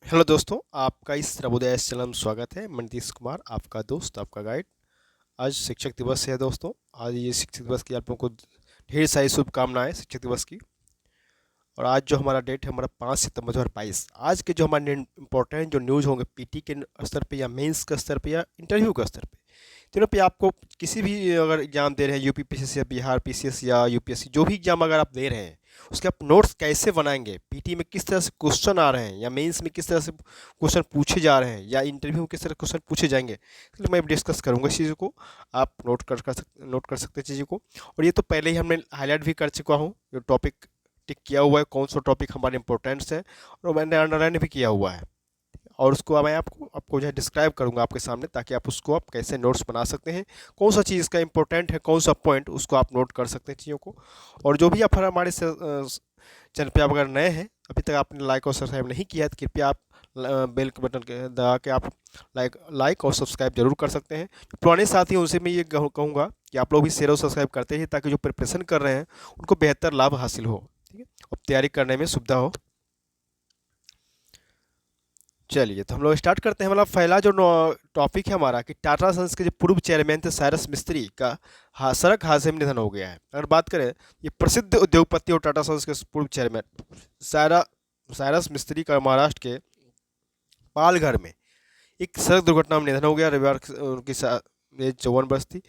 Hello दोस्तों, आपका इस नवोदय चैनल में स्वागत है। मैं नीतीश कुमार, आपका दोस्त, आपका गाइड। आज शिक्षक दिवस है दोस्तों। आज ये शिक्षक दिवस की आप लोगों को ढेर सारी शुभकामनाएं शिक्षक दिवस की। और आज जो हमारा डेट है हमारा 5 सितंबर 2022। आज के जो हमारे इंपॉर्टेंट जो न्यूज़ होंगे पीटी के स्तर पे या मेंस के स्तर पे या इंटरव्यू के स्तर पे, तीनों पे आपको किसी भी अगर एग्जाम दे रहे हैं, यूपी पीसीएस या बिहार पीसीएस या यूपीएससी, जो भी एग्जाम अगर आप दे रहे हैं, उसके आप नोट्स कैसे बनाएंगे, पीटी में किस तरह से क्वेश्चन आ रहे हैं या मेंस में किस तरह से क्वेश्चन पूछे जा रहे हैं या इंटरव्यू में किस तरह क्वेश्चन पूछे जाएंगे, इसलिए मैं डिस्कस करूंगा इस चीज़ों को। आप नोट कर सकते हैं चीज़ों को। और ये तो पहले ही हमने हाईलाइट भी कर चुका हूँ, जो टॉपिक टिक किया हुआ है, कौन सा टॉपिक हमारे इंपॉर्टेंट्स है, और मैंने अंडरलाइन भी किया हुआ है। और उसको मैं आपको जो है डिस्क्राइब करूंगा आपके सामने, ताकि आप उसको आप कैसे नोट्स बना सकते हैं, कौन सा चीज़ का इंपॉर्टेंट है, कौन सा पॉइंट, उसको आप नोट कर सकते हैं चीज़ों को। और जो भी आप हमारे चैनल पे आप अगर नए हैं, अभी तक आपने लाइक और सब्सक्राइब नहीं किया है, तो कृपया आप बेल के बटन के दबा के आप लाइक और सब्सक्राइब जरूर कर सकते हैं। जो पुराने साथी हैं उनसे मैं ये कहूँगा कि आप लोग भी शेयर और सब्सक्राइब करते हैं, ताकि जो प्रिपरेशन कर रहे हैं उनको बेहतर लाभ हासिल हो, ठीक है, और तैयारी करने में सुविधा हो। चलिए, तो हम लोग स्टार्ट करते हैं। हमारा पहला जो टॉपिक है हमारा, कि टाटा सन्स के जो पूर्व चेयरमैन थे साइरस मिस्त्री का सड़क हादसे में निधन हो गया है। अगर बात करें, ये प्रसिद्ध उद्योगपति और टाटा सन्स के पूर्व चेयरमैन सायरा साइरस मिस्त्री का महाराष्ट्र के पालघर में एक सड़क दुर्घटना में निधन हो गया रविवार उनकी एज 54 वर्ष थी।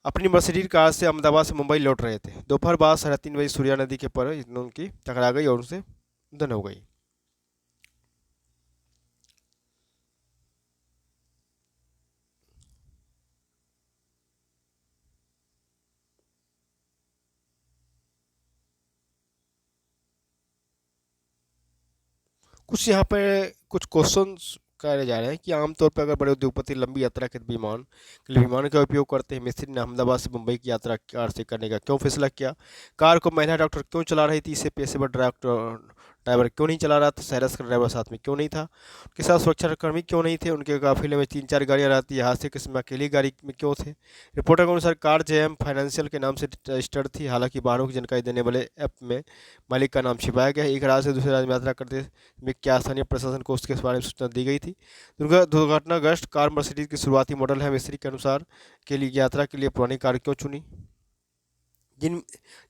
अपनी मर्सिडीज कार से अहमदाबाद से मुंबई लौट रहे थे। दोपहर बाद 3:30 बजे सूर्या नदी के पर उनकी टकरा गई और उनसे निधन हो गई। कुछ यहाँ पे कुछ क्वेश्चंस करे जा रहे हैं कि आमतौर पर अगर बड़े उद्योगपति लंबी यात्रा के विमान का उपयोग करते हैं, मिस्त्री ने अहमदाबाद से मुंबई की यात्रा कार से करने का क्यों फैसला किया? कार को महिला डॉक्टर क्यों चला रही थी? इसे पेशेवर ड्राइवर क्यों नहीं चला रहा था? साइरस का ड्राइवर साथ में क्यों नहीं था? उनके साथ सुरक्षाकर्मी क्यों नहीं थे? उनके काफिले में 3-4 गाड़ियाँ रहती है, हादसे के समय अकेली गाड़ी में क्यों थे? रिपोर्टर के अनुसार कार जेएम फाइनेंशियल के नाम से रजिस्टर्ड थी। हालांकि वाहनों की जानकारी देने वाले ऐप में मालिक का नाम छिपाया गया है। एक राज्य से दूसरे राज्य में यात्रा करते में क्या स्थानीय प्रशासन को उसके बारे में सूचना दी गई थी? दुर्घटनाग्रस्त कार मर्सिडीज की शुरुआती मॉडल है। मिस्त्री के अनुसार के लिए यात्रा के लिए पुरानी कार क्यों चुनी? जिन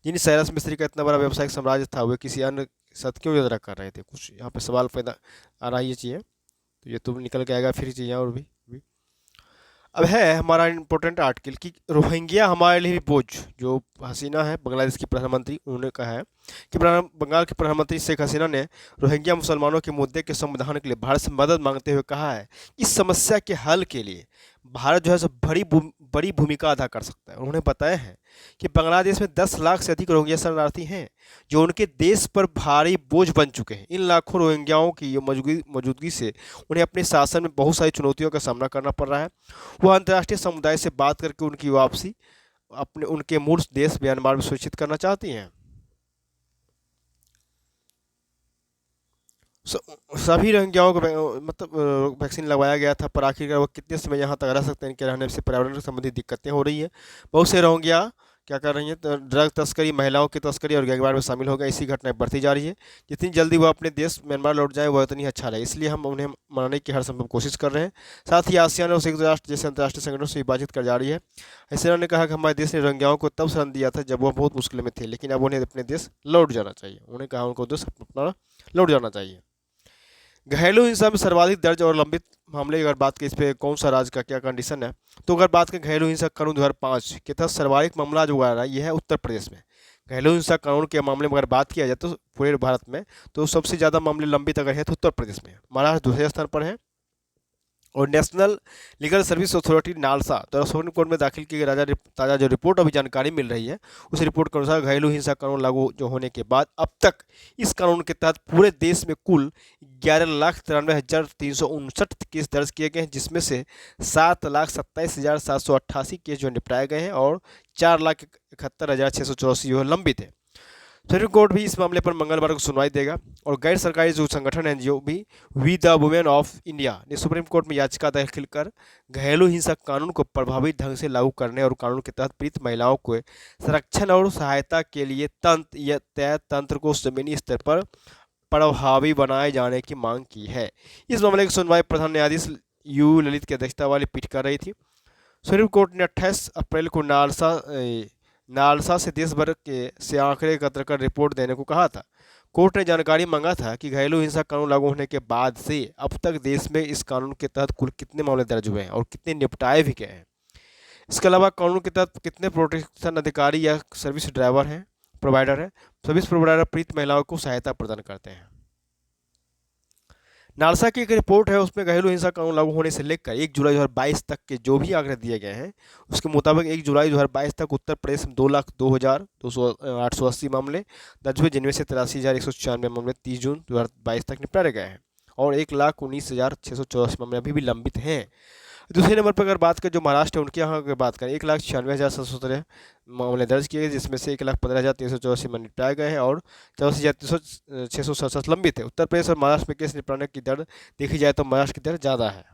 जिन साइरस मिस्त्री का इतना बड़ा व्यावसायिक साम्राज्य था, वे किसी अन्य के साथ क्यों यात्रा कर रहे थे? कुछ यहाँ पे सवाल पैदा आ रहा है ये चीज़ें, तो ये तो निकल के आएगा फिर चीज़ें और भी। अब है हमारा इम्पोर्टेंट आर्टिकल कि रोहिंग्या हमारे लिए भी बोझ। जो हसीना है बांग्लादेश की प्रधानमंत्री, उन्होंने कहा है कि बंगाल की प्रधानमंत्री शेख हसीना ने रोहिंग्या मुसलमानों के मुद्दे के समाधान के लिए भारत से मदद मांगते हुए कहा है, इस समस्या के हल के लिए भारत जो है सो बड़ी भूमिका अदा कर सकता है। उन्होंने बताया है कि बांग्लादेश में 10 लाख से अधिक रोहिंग्या शरणार्थी हैं, जो उनके देश पर भारी बोझ बन चुके हैं। इन लाखों रोहिंग्याओं की मौजूदगी से उन्हें अपने शासन में बहुत सारी चुनौतियों का सामना करना पड़ रहा है। वह अंतर्राष्ट्रीय समुदाय से बात करके उनकी वापसी उनके मूल देश म्यांमार में सुनिश्चित करना चाहती हैं। सभी रोहिंग्याओं को मतलब वैक्सीन लगवाया गया था, पर आखिरकार वो कितने समय यहाँ तक रह सकते हैं, इनके रहने से पर्यावरण संबंधी दिक्कतें हो रही है। बहुत से रोहिंग्या क्या कर रही हैं, तो ड्रग तस्करी, महिलाओं की तस्करी और गैंगवार में शामिल हो गए। ऐसी घटनाएं बढ़ती जा रही है। जितनी जल्दी वो अपने देश म्यांमार लौट जाए, वह उतनी अच्छा रहे। इसलिए हम उन्हें मनाने की हर संभव कोशिश कर रहे हैं। साथ ही आसियान और संयुक्त राष्ट्र जैसे अंतर्राष्ट्रीय संगठनों से भी बातचीत कर जा रही है। हैसिना ने कहा कि हमारे देश ने रोहिंग्याओं को तब शरण दिया था जब वह बहुत मुश्किल में थे, लेकिन अब उन्हें अपने देश लौट जाना चाहिए। उन्होंने कहा उनको देश अपना लौट जाना चाहिए। घरेलू हिंसा में सर्वाधिक दर्ज और लंबित मामले की अगर बात की, इस पे कौन सा राज्य का क्या कंडीशन है, तो अगर बात करें घरेलू हिंसा कानून 2005 के तहत सर्वाधिक मामला जो आ रहा है, यह है उत्तर प्रदेश में। घरेलू हिंसा कानून के मामले में अगर बात किया जाए तो पूरे भारत में तो सबसे ज़्यादा मामले लंबित अगर है तो उत्तर प्रदेश में। महाराष्ट्र दूसरे स्थान पर है। और national legal service authority NALSA द्वारा सुप्रीम कोर्ट में दाखिल की गई ताज़ा जो रिपोर्ट अभी जानकारी मिल रही है, उस रिपोर्ट के अनुसार घरेलू हिंसा कानून लागू जो होने के बाद अब तक इस कानून के तहत पूरे देश में कुल 11,93,359 केस दर्ज किए गए हैं, जिसमें से 7,27,788 केस जो निपटाए गए हैं और 4,71,684 जो है लंबित है। सुप्रीम कोर्ट भी इस मामले पर मंगलवार को सुनवाई देगा। और गैर सरकारी जो संगठन है, जो भी we the women of India ने सुप्रीम कोर्ट में याचिका दाखिल कर घरेलू हिंसा कानून को प्रभावी ढंग से लागू करने और कानून के तहत पीड़ित महिलाओं को संरक्षण और सहायता के लिए तय तंत्र को जमीनी स्तर पर प्रभावी बनाए जाने की मांग की है। इस मामले की सुनवाई प्रधान न्यायाधीश यू ललित की अध्यक्षता वाली पीठ कर रही थी। सुप्रीम कोर्ट ने 28 अप्रैल को नालसा से देश भर के से आंकड़े एकत्र कर रिपोर्ट देने को कहा था। कोर्ट ने जानकारी मांगा था कि घरेलू हिंसा कानून लागू होने के बाद से अब तक देश में इस कानून के तहत कुल कितने मामले दर्ज हुए हैं और कितने निपटाए भी गए हैं। इसके अलावा कानून के तहत कितने प्रोटेक्शन अधिकारी या सर्विस ड्राइवर हैं, प्रोवाइडर हैं। सर्विस प्रोवाइडर पीड़ित महिलाओं को सहायता प्रदान करते हैं। नालसा की एक रिपोर्ट है, उसमें घरेलू हिंसा कानून लागू होने से लेकर 1 जुलाई 2022 तक के जो भी आंकड़े दिए गए हैं, उसके मुताबिक 1 जुलाई 2022 तक उत्तर प्रदेश में 2,02,880 मामले दर्ज हुए, जिनमें से 83,196 मामले 30 जून 2022 तक निपटाए गए हैं और 1,19,684 मामले अभी भी लंबित हैं। दूसरे नंबर पर अगर बात करें जो महाराष्ट्र है, उनके यहाँ अगर बात करें 1,96,717 मामले दर्ज किए गए, जिसमें से 1,15,384 में निपटाए गए हैं और 84,667 लंबित है। उत्तर प्रदेश और महाराष्ट्र में केस निपटाने की दर देखी जाए तो महाराष्ट्र की दर ज़्यादा है।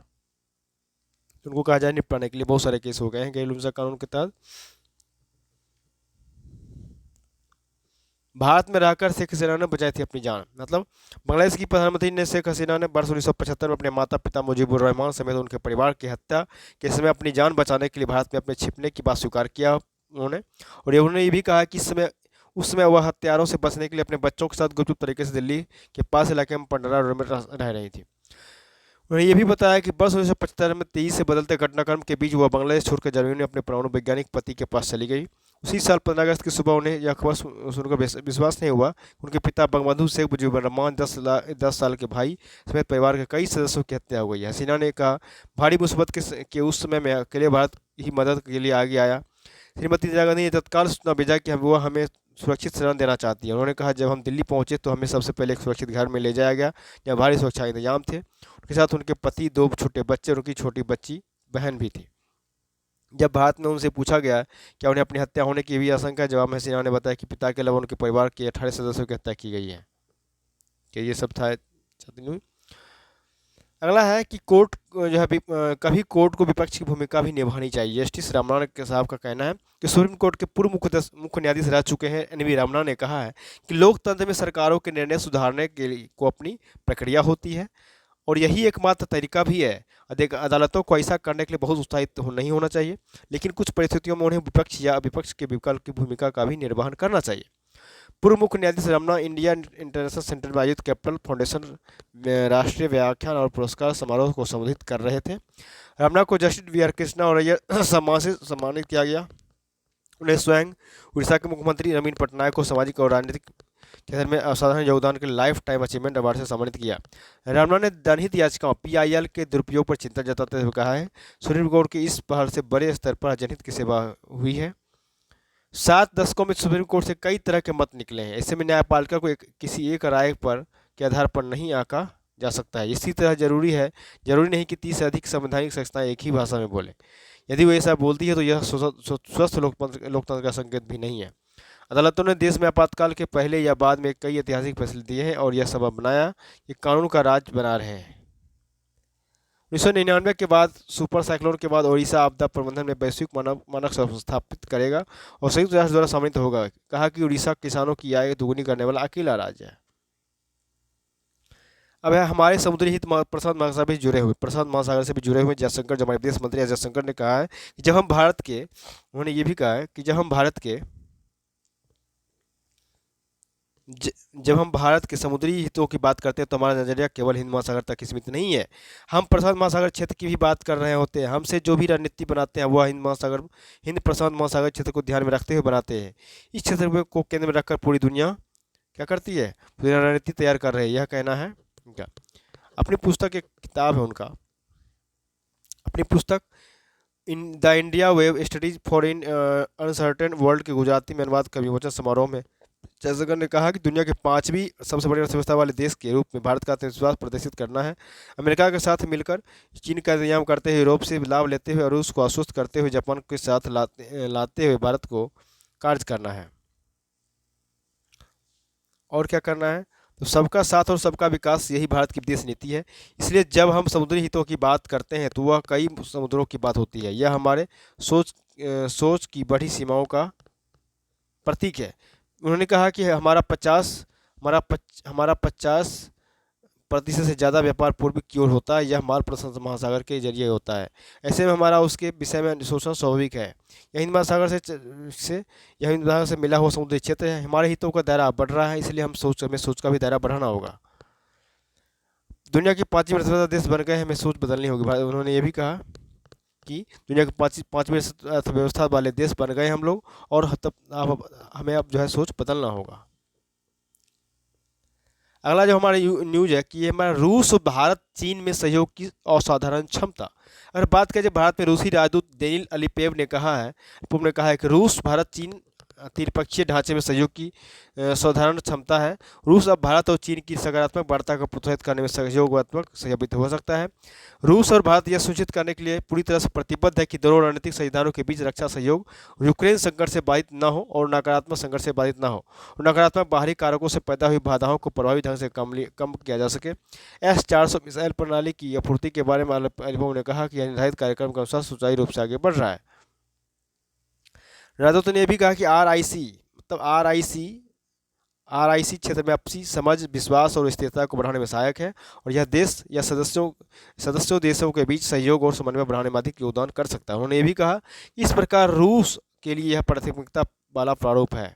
उनको कहा जाए निपटाने के लिए बहुत सारे केस हो गए हैं घरेलू हिंसा कानून के तहत। भारत में रहकर शेख हसीना ने बचाई थी अपनी जान। मतलब बांग्लादेश की प्रधानमंत्री ने शेख हसीना ने वर्ष 1975 में अपने माता पिता मुजीबुर रहमान समेत उनके परिवार की हत्या के समय अपनी जान बचाने के लिए भारत में अपने छिपने की बात स्वीकार किया उन्होंने। और उन्होंने ये भी कहा कि उस समय वह हत्यारों से बचने के लिए अपने बच्चों के साथ गुपचुप तरीके से दिल्ली के पास इलाके में पंडरा रोड में रह रही थी। उन्होंने ये भी बताया कि वर्ष 1975 में तेजी से बदलते घटनाक्रम के बीच वह बांग्लादेश छोड़कर जर्मनी में अपने परमाणु वैज्ञानिक पति के पास चली गई। उसी साल 15 अगस्त की सुबह उन्हें यह खबर सुनकर विश्वास नहीं हुआ। उनके पिता बंगबंधु शेख मुजीबुर रहमान 10 साल के भाई समेत परिवार के कई सदस्यों की हत्या हो गई। हसीना ने कहा, भारी मुसीबत के उस समय में अकेले भारत ही मदद के लिए आगे आया। श्रीमती इंदिरा गांधी ने तत्काल सूचना भेजा कि वह हमें सुरक्षित शरण देना चाहती है। उन्होंने कहा, जब हम दिल्ली पहुंचे तो हमें सबसे पहले एक सुरक्षित घर में ले जाया गया जहाँ भारी सुरक्षा इंतजाम थे। उनके साथ उनके पति, 2 छोटे बच्चे और उनकी छोटी बच्ची बहन भी थी। जब भारत में उनसे पूछा गया क्या उन्हें अपनी हत्या होने की भी आशंका है, जवाब में हसीना ने बताया कि पिता के अलावा उनके परिवार के 18 सदस्यों की हत्या की गई है। कि ये सब था। अगला है कि कोर्ट जो है कभी कोर्ट को विपक्ष की भूमिका भी निभानी चाहिए। जस्टिस रामना साहब का कहना है कि सुप्रीम कोर्ट के पूर्व मुख्य न्यायाधीश रह चुके हैं NV रामना ने कहा है कि लोकतंत्र में सरकारों के निर्णय सुधारने के लिए को अपनी प्रक्रिया होती है और यही एकमात्र तरीका भी है। अदालतों को ऐसा करने के लिए बहुत उत्साहित नहीं होना चाहिए, लेकिन कुछ परिस्थितियों में उन्हें विपक्ष या विपक्ष के विकल्प की भूमिका का भी निर्वहन करना चाहिए। पूर्व मुख्य न्यायाधीश रमना इंडिया इंटरनेशनल सेंटर में आयोजित कैपिटल फाउंडेशन राष्ट्रीय व्याख्यान और पुरस्कार समारोह को संबोधित कर रहे थे। रमना को जस्टिस VR कृष्णा और अय्यर सम्मान से सम्मानित किया गया। उन्हें स्वयं उड़ीसा के मुख्यमंत्री नवीन पटनायक को सामाजिक और राजनीतिक क्षेत्र में असाधारण योगदान के लाइफ टाइम अचीवमेंट अवार्ड से सम्मानित किया। रमना ने जनहित याचिकाओं PIL के दुरुपयोग पर चिंता जताते हुए कहा है, सुप्रीम कोर्ट की इस पहल से बड़े स्तर पर जनहित की सेवा हुई है। 7 दशकों में सुप्रीम कोर्ट से कई तरह के मत निकले हैं। ऐसे में न्यायपालिका को किसी एक राय पर के आधार पर नहीं आंका जा सकता है। इसी तरह जरूरी नहीं कि 30 से अधिक संवैधानिक संस्थाएं एक ही भाषा में बोलें। यदि वो ऐसा बोलती है तो यह स्वस्थ लोकतंत्र का संकेत भी नहीं है। अदालतों ने देश में आपातकाल के पहले या बाद में कई ऐतिहासिक फैसले दिए हैं और यह सबब बनाया कि कानून का राज बना रहे हैं। 1999 के बाद सुपर साइक्लोन के बाद ओडिशा आपदा प्रबंधन में वैश्विक मानक स्थापित करेगा और संयुक्त राष्ट्र द्वारा सम्मानित होगा। कहा कि उड़ीसा किसानों की आय दोगुनी करने वाला अकेला राज्य है। अब है हमारे समुद्री हित प्रशांत महासागर से भी जुड़े हुए जयशंकर, जो हमारे विदेश मंत्री जयशंकर ने कहा है कि उन्होंने ये भी कहा है कि जब हम भारत के समुद्री हितों की बात करते हैं तो हमारा नजरिया केवल हिंद महासागर तक सीमित नहीं है। हम प्रशांत महासागर क्षेत्र की भी बात कर रहे होते हैं। हमसे जो भी रणनीति बनाते हैं वह हिंद प्रशांत महासागर क्षेत्र को ध्यान में रखते हुए बनाते हैं। इस क्षेत्र को केंद्र में रखकर पूरी दुनिया क्या करती है, पूरी रणनीति तैयार कर रहे हैं, यह कहना है उनका। अपनी पुस्तक एक किताब है उनका, अपनी पुस्तक in the India wave studies for in uncertain world के गुजराती में अनुवाद का विमोचन समारोह में जयशंकर ने कहा कि दुनिया के 5वीं सबसे बड़ी अर्थव्यवस्था वाले देश के रूप में भारत का आत्मविश्वास प्रदर्शित करना है। अमेरिका के साथ मिलकर चीन का इंतजाम करते हुए, यूरोप से लाभ लेते हुए और रूस को आश्वस्त करते हुए, जापान के साथ लाते हुए भारत को कार्य करना है। और क्या करना है, तो सबका साथ और सबका विकास, यही भारत की विदेश नीति है। इसलिए जब हम समुद्री हितों की बात करते हैं तो वह कई समुद्रों की बात होती है। यह हमारे सोच की बड़ी सीमाओं का प्रतीक है। उन्होंने कहा कि हमारा 50 हमारा 50% से ज़्यादा व्यापार पूर्वी की ओर होता है। यह माल प्रशांत महासागर के जरिए होता है। ऐसे में हमारा उसके विषय में सोचना स्वाभाविक है। यह हिंद महासागर यह हिंद महासागर से मिला हुआ समुद्री क्षेत्र है। हमारे हितों का दायरा बढ़ रहा है, इसलिए हमें सोच का भी दायरा बढ़ाना होगा। दुनिया की पाँचवीं अर्थव्यवस्था देश बन गए, हमें सोच बदलनी होगी। उन्होंने ये भी कहा कि दुनिया के पाँचवीं अर्थव्यवस्था वाले देश बन गए हम लोग, और तब हमें अब जो है सोच बदलना होगा। अगला जो हमारा न्यूज है कि ये हमारा रूस और भारत चीन में सहयोग की असाधारण क्षमता। अगर बात करें, भारत में रूसी राजदूत डेनिल अलीपेव ने कहा है कि रूस भारत चीन त्रिपक्षीय ढांचे में सहयोग की असाधारण क्षमता है। रूस अब भारत और चीन की सकारात्मक वार्ता को प्रोत्साहित करने में सहयोगात्मक साबित हो सकता है। रूस और भारत यह सुनिश्चित करने के लिए पूरी तरह से प्रतिबद्ध है कि दोनों रणनीतिक साझेदारों के बीच रक्षा सहयोग यूक्रेन संकट से बाधित न हो और नकारात्मक संकट से बाधित न हो, और नकारात्मक बाहरी कारकों से पैदा हुई बाधाओं को प्रभावी ढंग से कम किया जा सके। S-400 मिसाइल प्रणाली की आपूर्ति के बारे में अलीपोव ने कहा कि यह निर्धारित कार्यक्रम के अनुसार सुचारू रूप से आगे बढ़ रहा है। राजदूत ने यह भी कहा कि RIC क्षेत्र में आपसी समझ, विश्वास और स्थिरता को बढ़ाने में सहायक है, और यह देश या सदस्यों देशों के बीच सहयोग और समन्वय बढ़ाने में अधिक योगदान कर सकता है। उन्होंने ये भी कहा कि इस प्रकार रूस के लिए यह प्राथमिकता वाला प्रारूप है।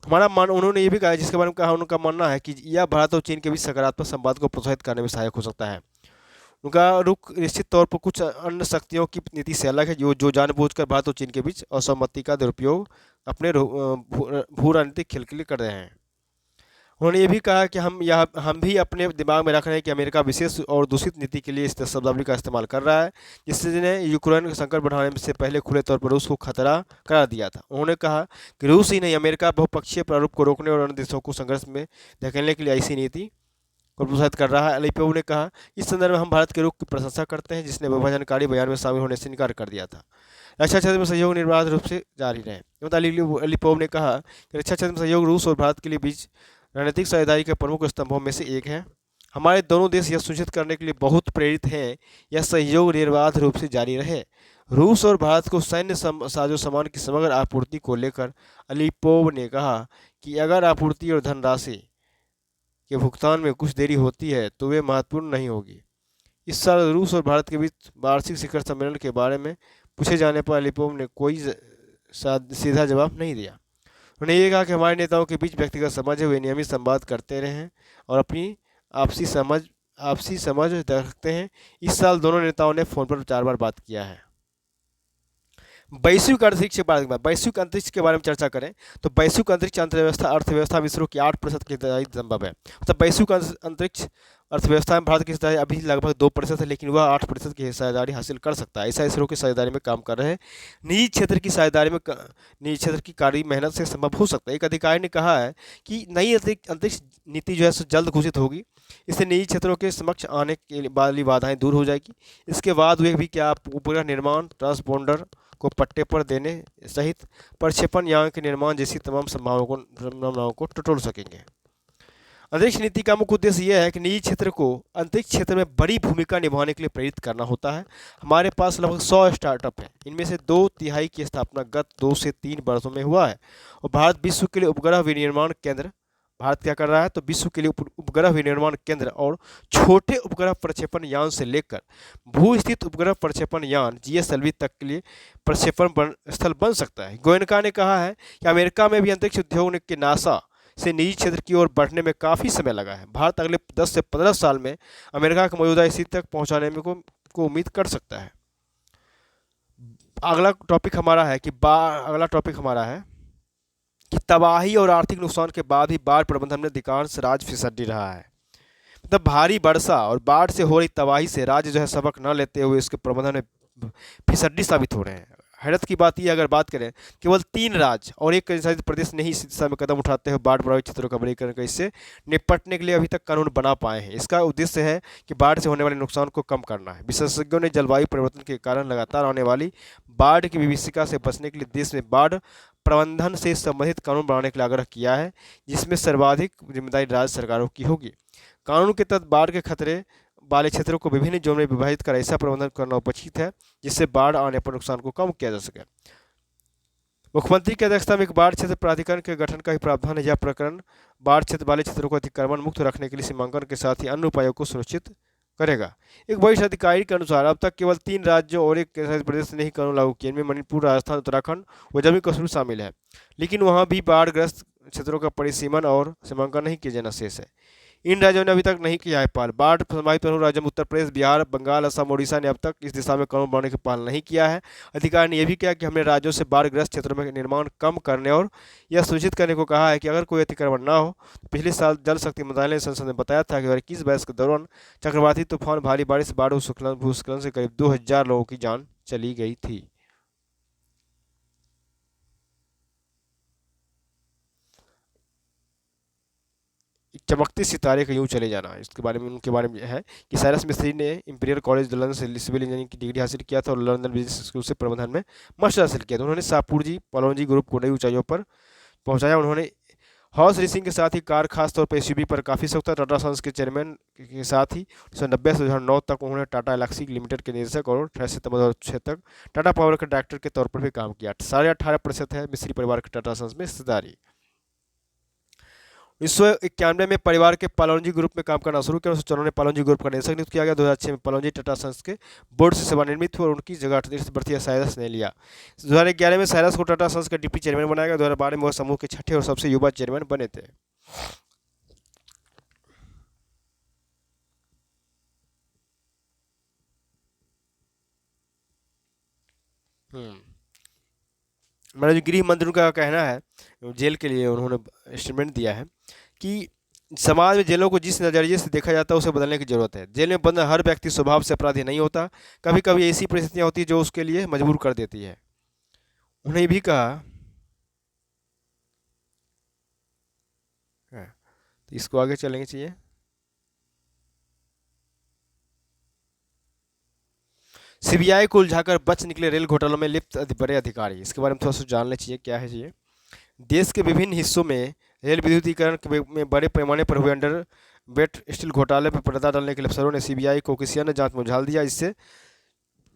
उन्होंने ये भी कहा, जिसके बारे में कहा, उनका मानना है कि यह भारत और चीन के बीच सकारात्मक संवाद को प्रोत्साहित करने में सहायक हो सकता है। उनका रुख निश्चित तौर पर कुछ अन्य शक्तियों की नीति से अलग है, जो जानबूझकर भारत और चीन के बीच असहमति का दुरुपयोग अपने भू राजनीतिक खेल के लिए कर रहे हैं। उन्होंने ये भी कहा कि हम भी अपने दिमाग में रख रहे हैं कि अमेरिका विशेष और दूषित नीति के लिए इस शब्दावली का इस्तेमाल कर रहा है, जिसने यूक्रेन संकट बढ़ाने से पहले खुले तौर पर रूस को खतरा करार दिया था। उन्होंने कहा कि रूस ही नहीं, अमेरिका बहुपक्षीय प्रारूप को रोकने और अन्य देशों को संघर्ष में धकेलने के लिए ऐसी नीति को प्रोत्साहित कर रहा है। अलीपेव ने कहा, इस संदर्भ में हम भारत के रुख की प्रशंसा करते हैं, जिसने विभाजनकारी बयान में शामिल होने से इनकार कर दिया था। रक्षा क्षेत्र में सहयोग निर्बाध रूप से जारी रहे। अलीपेव ने कहा कि रक्षा क्षेत्र में सहयोग रूस और भारत के लिए बीच रणनीतिक साझेदारी के प्रमुख स्तंभों में से एक है। हमारे दोनों देश यह सुनिश्चित करने के लिए बहुत प्रेरित हैं यह सहयोग निर्बाध रूप से जारी रहे। रूस और भारत को सैन्य साजो सामान की समग्र आपूर्ति को लेकर अलीपोव ने कहा कि अगर आपूर्ति और धनराशि के भुगतान में कुछ देरी होती है तो वे महत्वपूर्ण नहीं होगी। इस साल रूस और भारत के बीच वार्षिक शिखर सम्मेलन के बारे में पूछे जाने पर अलीपोव ने कोई सीधा जवाब नहीं दिया। उन्होंने ये कहा कि हमारे नेताओं के बीच व्यक्तिगत समझ है, वे नियमित संवाद करते रहे हैं और अपनी आपसी समझ रखते हैं। इस साल दोनों नेताओं ने फोन पर 4 बार बात किया है। वैश्विक अंतरिक्ष के बारे में चर्चा करें तो वैश्विक अंतरिक्ष अर्थव्यवस्था विश्व की 8% की हिस्सेदारी संभव है। मतलब वैश्विक अंतरिक्ष अर्थव्यवस्था में भारत की हिस्सेदारी अभी लगभग 2% है, लेकिन वह 8% की हिस्सेदारी हासिल कर सकता है। ऐसा इसरो की साझेदारी में काम कर रहे हैं। निजी क्षेत्र की कार्य मेहनत से संभव हो सकता है। एक अधिकारी ने कहा है कि नई अंतरिक्ष नीति जो है जल्द घोषित होगी। इससे निजी क्षेत्रों के समक्ष आने वाली बाधाएं दूर हो जाएगी। इसके बाद वे भी क्या उपग्रह निर्माण, ट्रांसपोंडर को पट्टे पर देने सहित प्रक्षेपण यान के निर्माण जैसी तमाम संभावनाओं को टटोल सकेंगे। अंतरिक्ष नीति का मुख्य उद्देश्य यह है कि निजी क्षेत्र को अंतरिक्ष क्षेत्र में बड़ी भूमिका निभाने के लिए प्रेरित करना होता है। हमारे पास लगभग 100 स्टार्टअप हैं। इनमें से 2/3 की स्थापना गत 2 से 3 वर्षों में हुआ है। और भारत विश्व के लिए उपग्रह विनिर्माण केंद्र भारत क्या कर रहा है तो विश्व के लिए उपग्रह विनिर्माण केंद्र और छोटे उपग्रह प्रक्षेपण यान से लेकर भू स्थित उपग्रह प्रक्षेपण यान GSLV तक के लिए प्रक्षेपण स्थल बन सकता है। गोयनका ने कहा है कि अमेरिका में भी अंतरिक्ष उद्योग के नासा से निजी क्षेत्र की ओर बढ़ने में काफ़ी समय लगा है। भारत अगले 10 से 15 साल में अमेरिका की मौजूदा स्थिति तक पहुंचाने में को उम्मीद कर सकता है। अगला टॉपिक हमारा है कि तबाही और आर्थिक नुकसान के बाद भी बाढ़ प्रबंधन में अधिकांश राज्य फिसड्डी रहा है। मतलब भारी वर्षा और बाढ़ से हो रही तबाही से राज्य जो है सबक न लेते हुए इसके प्रबंधन में फिसड्डी साबित हो रहे हैं। हैरत की बात यह, अगर बात करें, केवल 3 राज्य और एक केंद्रशासित प्रदेश ने ही इस दिशा में कदम उठाते हुए बाढ़ प्रभावित क्षेत्रों का वर्गीकरण कर इससे निपटने के लिए अभी तक कानून बना पाए हैं। इसका उद्देश्य है कि बाढ़ से होने वाले नुकसान को कम करना है। विशेषज्ञों ने जलवायु परिवर्तन के कारण लगातार आने वाली बाढ़ की विभीषिका से बचने के लिए देश में बाढ़ प्रबंधन से संबंधित कानून बनाने के लिए आग्रह किया है, जिसमें सर्वाधिक जिम्मेदारी राज्य सरकारों की होगी। कानून के तहत बाढ़ के खतरे वाले क्षेत्रों को विभिन्न जोन में विभाजित कर ऐसा प्रबंधन करना उचित है जिससे बाढ़ आने पर नुकसान को कम किया जा सके। मुख्यमंत्री की अध्यक्षता में एक बाढ़ क्षेत्र प्राधिकरण के गठन का भी प्रावधान है। यह प्रकरण बाढ़ क्षेत्र वाले क्षेत्रों को अतिक्रमण मुक्त रखने के लिए सीमांकन के साथ ही अन्य उपायों को सुनिश्चित करेगा। एक वरिष्ठ अधिकारी के अनुसार अब तक केवल 3 राज्यों और एक केंद्र शासित प्रदेश ने ही कानून लागू किए, इनमें मणिपुर, राजस्थान, उत्तराखंड और जम्मू कश्मीर शामिल है। लेकिन वहाँ भी बाढ़ग्रस्त क्षेत्रों का परिसीमन और सीमांकन नहीं किया जाना शेष है। इन राज्यों ने अभी तक नहीं किया है पहल। बाढ़ प्रभावित प्रमुख राज्यों में उत्तर प्रदेश, बिहार, बंगाल, असम, ओडिशा ने अब तक इस दिशा में कानून बनाने की पहल नहीं किया है। अधिकारी ने यह भी कहा कि हमने राज्यों से बाढ़ग्रस्त क्षेत्रों में निर्माण कम करने और यह सुनिश्चित करने को कहा है कि अगर कोई अतिक्रमण न हो। पिछले साल जल शक्ति मंत्रालय ने संसद में बताया था कि 21 के दौरान चक्रवाती तूफान, भारी बारिश, बाढ़ और भूस्खलन से करीब 2000 लोगों की जान चली गई थी। एक चमकते सितारे का यूं चले जाना, इसके बारे में उनके बारे में है कि साइरस मिस्त्री ने इंपीरियल कॉलेज लंदन से सिविल इंजीनियरिंग की डिग्री हासिल किया था और लंदन बिजनेस स्कूल से प्रबंधन में मास्टर हासिल किया था। उन्होंने शाहपुर पलोंजी ग्रुप को नई ऊंचाइयों पर पहुंचाया। उन्होंने हॉर्स रेसिंग के साथ ही कार, खासतौर पर एसयूवी पर काफ़ी शौक था। टाटा सन्स के चेयरमैन के साथ ही 1990 से 2009 तक उन्होंने टाटा एल्क्सी लिमिटेड के निदेशक और 28 सितंबर 2006 तक टाटा पावर के डायरेक्टर के तौर पर भी काम किया। 18.5% है मिस्री परिवार के टाटा सन्स में हिस्सेदारी। 1991 में परिवार के पालोंजी ग्रुप में काम करना शुरू किया। 1994 में पालोंजी ग्रुप का निदेशक नियुक्त किया गया। 2006 में पालोंजी टाटा सन्स के बोर्ड से सेवानिवृत्त हुए और उनकी जगह भर्ती साइरस ने लिया। 2011 में साइरस को टाटा सन्स का डिप्टी चेयरमैन बनाया गया। 2012 में वह समूह के छठे और सबसे युवा चेयरमैन बने थे। मेरा जो गृह मंत्री का कहना है, जेल के लिए उन्होंने स्टेटमेंट दिया है कि समाज में जेलों को जिस नज़रिए से देखा जाता है उसे बदलने की ज़रूरत है। जेल में बंद हर व्यक्ति स्वभाव से अपराधी नहीं होता। कभी कभी ऐसी परिस्थितियां होती हैं जो उसके लिए मजबूर कर देती है। उन्हें भी कहा हाँ, तो इसको आगे चलेंगे चाहिए। सीबीआई को उलझाकर बच निकले रेल घोटालों में लिप्त बड़े अधिकारी, इसके बारे में थोड़ा सा जानना चाहिए क्या है ये। देश के विभिन्न हिस्सों में रेल विद्युतीकरण में बड़े पैमाने पर हुए अंडर वेट स्टील घोटाले पर पर्दा डालने के लिए अफसरों ने सीबीआई को किसी अन्य जांच में उछाल दिया। इससे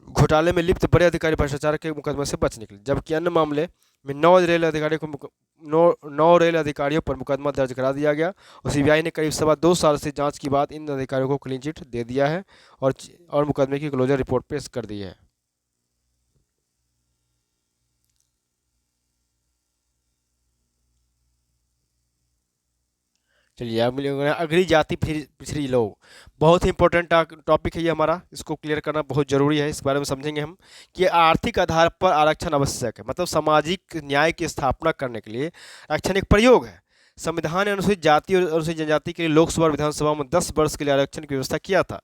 घोटाले में लिप्त बड़े अधिकारी भ्रष्टाचार के मुकदमे से बच निकले, जबकि अन्य मामले में 9 रेल अधिकारियों पर मुकदमा दर्ज करा दिया गया और सीबीआई ने करीब 2.25 साल से जांच के बाद इन अधिकारियों को क्लीन चिट दे दिया है और मुकदमे की क्लोजर रिपोर्ट पेश कर दी है। चलिए अब मिलेंगे अगली जाति पिछड़ी लोग। बहुत ही इंपॉर्टेंट टॉपिक है ये हमारा, इसको क्लियर करना बहुत जरूरी है। इस बारे में समझेंगे हम कि आर्थिक आधार पर आरक्षण आवश्यक है, मतलब सामाजिक न्याय की स्थापना करने के लिए आरक्षण एक प्रयोग है। संविधान ने अनुसूचित जाति और अनुसूचित जनजाति के लिए लोकसभा और विधानसभा में 10 वर्ष के लिए आरक्षण की व्यवस्था किया था,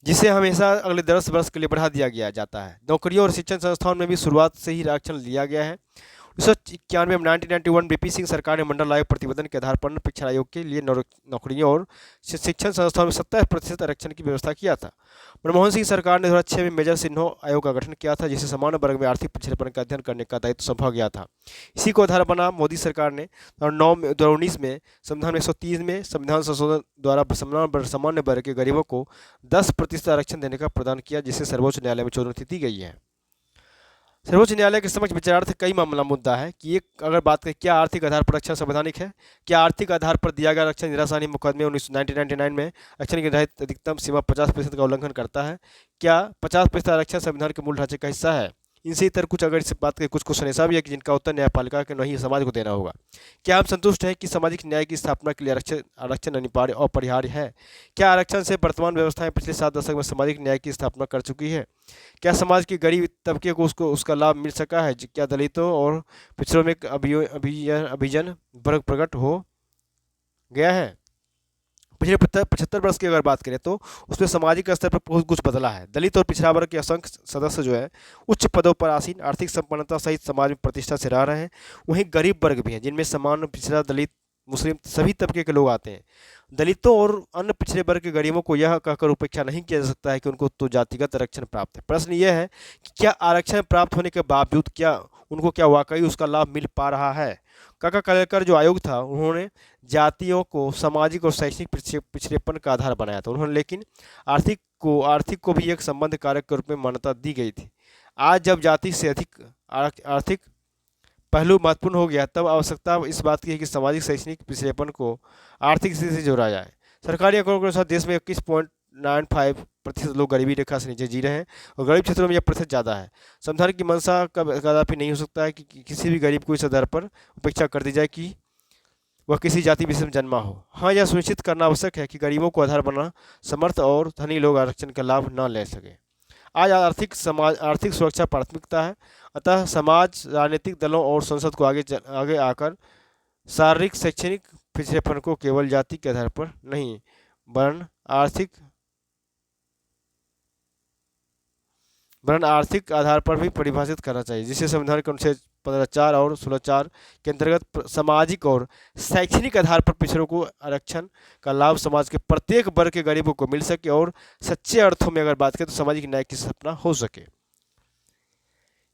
जिसे हमेशा अगले 10 वर्ष के लिए बढ़ा दिया गया जाता है। नौकरियों और शिक्षण संस्थाओं में भी शुरुआत से ही आरक्षण लिया गया है। 1991 में 1991 बीपी सिंह सरकार ने मंडल आयोग प्रतिवेदन के आधार पर पिछड़ा आयोग के लिए नौकरियों और शिक्षण संस्थाओं में 70% आरक्षण की व्यवस्था किया था। मनमोहन सिंह सरकार ने 2006 में मेजर सिन्हा आयोग का गठन किया था, जिसे सामान्य वर्ग में आर्थिक पिछड़ेपन का अध्ययन करने का दायित्व सौंपा गया था। इसी को आधार बना मोदी सरकार ने 2019 में संविधान 130 में संविधान संशोधन द्वारा सामान्य वर्ग के गरीबों को 10% आरक्षण देने का प्रदान किया, जिसे सर्वोच्च न्यायालय में चुनौती दी गई है। सर्वोच्च न्यायालय के समक्ष विचारार्थ कई मामला मुद्दा है कि एक अगर बात करें क्या आर्थिक आधार पर आरक्षण संवैधानिक है, क्या आर्थिक आधार पर दिया गया आरक्षण निरासानी मुकदमे 1999 में आरक्षण की रहित अधिकतम सीमा 50% का उल्लंघन करता है, क्या 50% आरक्षण संविधान के मूल ढांचे का हिस्सा है। इनसे इतर कुछ अगर इस बात के कुछ क्वेश्चन ऐसा भी है कि जिनका उत्तर न्यायपालिका के नहीं समाज को देना होगा। क्या हम संतुष्ट हैं कि सामाजिक न्याय की स्थापना के लिए आरक्षण अनिवार्य और अपरिहार्य है। क्या आरक्षण से वर्तमान व्यवस्थाएं पिछले 7 दशक में सामाजिक न्याय की स्थापना कर चुकी है। क्या समाज के गरीब तबके को उसका लाभ मिल सका है। क्या दलितों और पिछड़ों में अभिजन वर्ग प्रकट हो गया है। पिछले 75 वर्ष की अगर बात करें तो उसमें सामाजिक स्तर पर बहुत कुछ बदला है। दलित और पिछड़ा वर्ग के असंख्य सदस्य जो है उच्च पदों पर आसीन, आर्थिक संपन्नता सहित समाज में प्रतिष्ठा से रह रहे हैं। वहीं गरीब वर्ग भी हैं, जिनमें समान, पिछड़ा, दलित, मुस्लिम सभी तबके के लोग आते हैं। दलितों और अन्य पिछड़े वर्ग के गरीबों को यह कहकर उपेक्षा नहीं किया जा सकता है कि उनको तो जातिगत आरक्षण प्राप्त है। प्रश्न यह है कि क्या आरक्षण प्राप्त होने के बावजूद क्या उनको क्या वाकई उसका लाभ मिल पा रहा है। काका कालेलकर जो आयोग था उन्होंने जातियों को सामाजिक और शैक्षणिक पिछड़ेपन का आधार बनाया था उन्होंने, लेकिन आर्थिक को भी एक संबंध कारक के रूप में मान्यता दी गई थी। आज जब जाति से अधिक आर्थिक पहलू महत्वपूर्ण हो गया, तब आवश्यकता इस बात की है कि सामाजिक शैक्षणिक पिछड़ेपन को आर्थिक स्थिति से जोड़ा जाए। सरकारी आंकड़ों के अनुसार देश में 21.95% लोग गरीबी रेखा से नीचे जी रहे हैं और गरीब क्षेत्रों में यह प्रतिशत ज़्यादा है। संविधान की मंशा कदापि नहीं हो सकता है कि किसी भी गरीब को इस आधार पर उपेक्षा कर दी जाए कि वह किसी जाति विशेष में जन्मा हो। हाँ, यह सुनिश्चित करना आवश्यक है कि गरीबों को आधार बना समर्थ और धनी लोग आरक्षण का लाभ न ले सकें। आज आर्थिक सुरक्षा प्राथमिकता है, अतः समाज, राजनीतिक दलों और संसद को आगे आकर शारीरिक शैक्षणिक पिछड़ेपन को केवल जाति के आधार पर नहीं वरन आर्थिक आधार पर भी परिभाषित करना चाहिए, जिसे संविधान के अनुच्छेद 15(4) और 16(4) के अंतर्गत सामाजिक और शैक्षणिक आधार पर पिछड़ों को आरक्षण का लाभ समाज के प्रत्येक वर्ग के गरीबों को मिल सके और सच्चे अर्थों में अगर बात करें तो सामाजिक न्याय की सपना हो सके।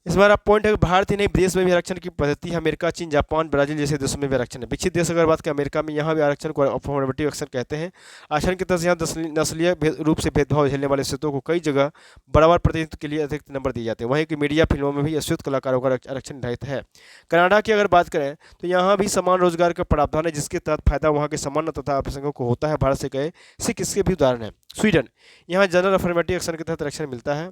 इस बार आप पॉइंट है कि भारत ही नहीं विदेश में भी आरक्षण की पद्धति है। अमेरिका, चीन, जापान, ब्राजील जैसे देशों में भी आरक्षण है। विकसित देश अगर बात करें अमेरिका में, यहाँ भी आरक्षण को अफर्मेटिव एक्शन कहते हैं। आरक्षण की तरह से यहाँ नस्लीय रूप से भेदभाव झेलने वाले क्षेत्रों को कई जगह बराबर प्रतिनिधित्व के लिए अतिरिक्त नंबर दिए जाते हैं। वहीं की मीडिया फिल्मों में भी अश्वेत कलाकारों का आरक्षण निर्धारित है। कनाडा की अगर बात करें तो यहाँ भी समान रोजगार का प्रावधान है, जिसके तहत फायदा वहाँ के सामान्य तथा अल्पसंख्यकों को होता है। भारत से गए सिख इसके भी उदाहरण है। स्वीडन, यहाँ जनरल अफर्मेटिव एक्शन के तहत आरक्षण मिलता है।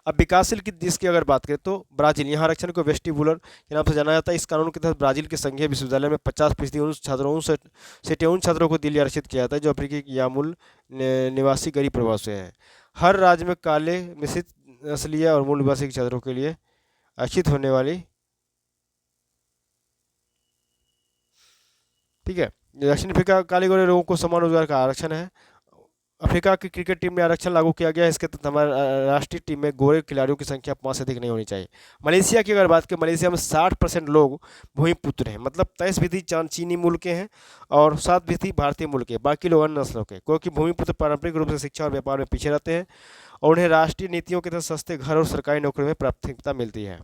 अब विकासशील की देश की अगर बात करें तो ब्राजील, यहाँ आरक्षण को वेस्टिबुलर के नाम से जाना जाता है। इस कानून के तहत ब्राजील के संघीय विश्वविद्यालय में 50% उन छात्रों को दिल्ली आरक्षित किया जाता है जो अफ्रीकी या मूल निवासी गरीब प्रभाव से हैं। हर राज्य में काले, मिश्रित नस्लीय और मूल निवासी के छात्रों के लिए आरक्षित होने वाली, ठीक है। दक्षिण अफ्रीका काले गोरे लोगों को समान रोजगार का आरक्षण है। अफ्रीका की क्रिकेट टीम में आरक्षण लागू किया गया है। इसके तहत हमारे राष्ट्रीय टीम में गोरे खिलाड़ियों की संख्या 5 से अधिक नहीं होनी चाहिए। मलेशिया की अगर बात करें, मलेशिया में 60% लोग भूमिपुत्र हैं, मतलब 23% चीनी मूल के हैं और 7% भारतीय मूल के, बाकी लोग अन्य नस्लों के। क्योंकि भूमिपुत्र पारंपरिक रूप से शिक्षा और व्यापार में पीछे रहते हैं और उन्हें राष्ट्रीय नीतियों के तहत सस्ते घर और सरकारी नौकरियों में प्राथमिकता मिलती है।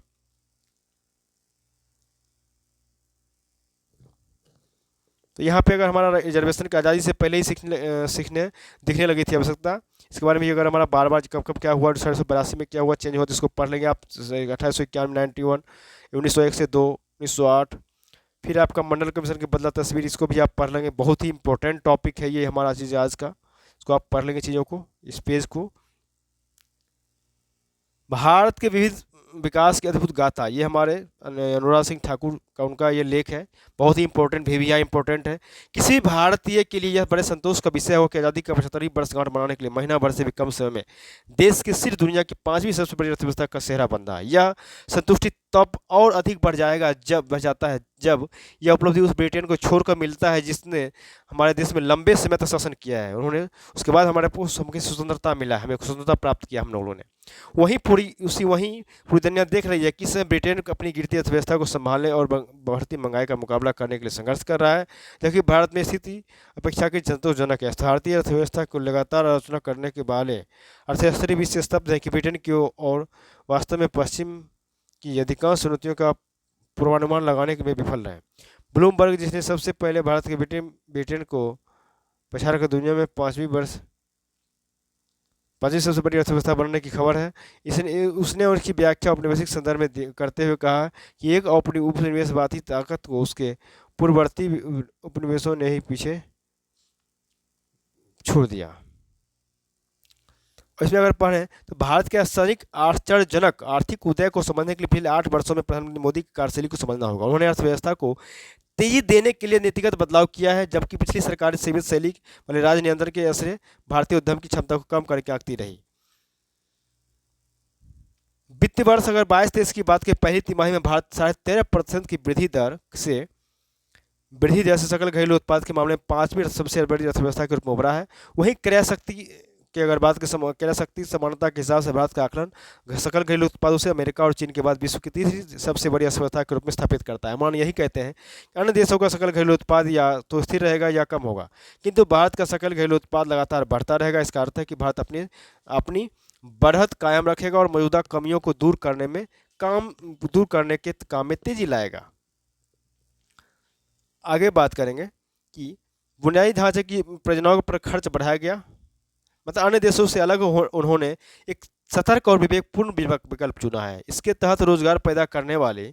तो यहाँ पे अगर हमारा रिजर्वेशन की आज़ादी से पहले ही सीखने दिखने लगी थी आवश्यकता, इसके बारे में अगर हमारा बार बार कब कब क्या हुआ, 1882 में क्या हुआ, चेंज हुआ, तो इसको पढ़ लेंगे आप। 1891, 91, 1901 से 2, 1908। फिर आपका मंडल कमीशन की बदला तस्वीर, इसको भी आप पढ़ लेंगे। बहुत ही इंपॉर्टेंट टॉपिक है ये हमारा चीज़ आज का, इसको आप पढ़ लेंगे चीज़ों को, इस पेज को। भारत के विविध विकास की अद्भुत गाथा, ये हमारे अनुराग सिंह ठाकुर का उनका ये लेख है, बहुत ही इंपॉर्टेंट, भेविया इंपॉर्टेंट है। किसी भी भारतीय के लिए यह बड़े संतोष का विषय हो कि आज़ादी का 75वीं वर्षगांठ मनाने के लिए महीना भर से भी कम समय में देश की सिर्फ दुनिया की 5वीं सबसे बड़ी अर्थव्यवस्था का सेहरा बंधा है। यह संतुष्टि तब और अधिक बढ़ जाता है जब यह उपलब्धि उस ब्रिटेन को छोड़कर मिलता है जिसने हमारे देश में लंबे समय तक शासन किया है। उन्होंने उसके बाद हमारे को स्वतंत्रता मिला, हमें स्वतंत्रता प्राप्त किया हम लोगों ने। वहीं पूरी दुनिया देख रही है कि इस समय ब्रिटेन अपनी गिरती अर्थव्यवस्था को संभालने और बढ़ती महंगाई का मुकाबला करने के लिए संघर्ष कर रहा है, जबकि भारत में स्थिति अपेक्षाकृत संतोषजनक है। भारतीय अर्थव्यवस्था को लगातार आलोचना करने के वाले अर्थशास्त्री भी इससे स्तब्ध है कि ब्रिटेन की ओर वास्तव में पश्चिम की अधिकांश चुनौतियों का पूर्वानुमान लगाने में विफल रहे। ब्लूमबर्ग, जिसने सबसे पहले भारत के ब्रिटेन को पछाड़ कर दुनिया में पांचवी सबसे बड़ी अर्थव्यवस्था बनने की खबर है, उसने उसकी व्याख्या औपनिवेशिक संदर्भ में करते हुए कहा कि एक उपनिवेशवादी ताकत को उसके पूर्ववर्ती उपनिवेशों ने ही पीछे छोड़ दिया। इसमें अगर पढ़ें तो भारत के आश्चर्यजनक आर्थिक उदय को समझने के लिए पिछले 8 वर्षों में प्रधानमंत्री मोदी की कार्यशैली को समझना होगा। उन्होंने अर्थव्यवस्था को तेजी देने के लिए नीतिगत बदलाव किया है, जबकि पिछली सरकार सीमित शैली वाले राज नियंत्रण के असर भारतीय उद्यम की क्षमता को कम करके आंकती रही। वित्त वर्ष अगर 22-23 की बात की पहली तिमाही में भारत 13.5% की वृद्धि दर से सकल घरेलू उत्पाद के मामले में 5वीं सबसे बड़ी अर्थव्यवस्था के रूप में उभरा है। वहीं क्रय शक्ति की अगर बात करें, क्रय शक्ति समानता के हिसाब से भारत का आकलन सकल घरेलू उत्पादों से अमेरिका और चीन के बाद विश्व की तीसरी सबसे बड़ी अर्थव्यवस्था के रूप में स्थापित करता है। मान यही कहते हैं कि अन्य देशों का सकल घरेलू उत्पाद या तो स्थिर रहेगा या कम होगा, किंतु भारत का सकल घरेलू उत्पाद लगातार बढ़ता रहेगा। इसका अर्थ है कि भारत अपनी बढ़त कायम रखेगा और मौजूदा कमियों को दूर करने के काम में तेजी लाएगा। आगे बात करेंगे कि बुनियादी ढांचे की परियोजनाओं पर खर्च बढ़ाया गया, मतलब अन्य देशों से अलग उन्होंने एक सतर्क और विवेकपूर्ण विकल्प चुना है। इसके तहत रोजगार पैदा करने वाले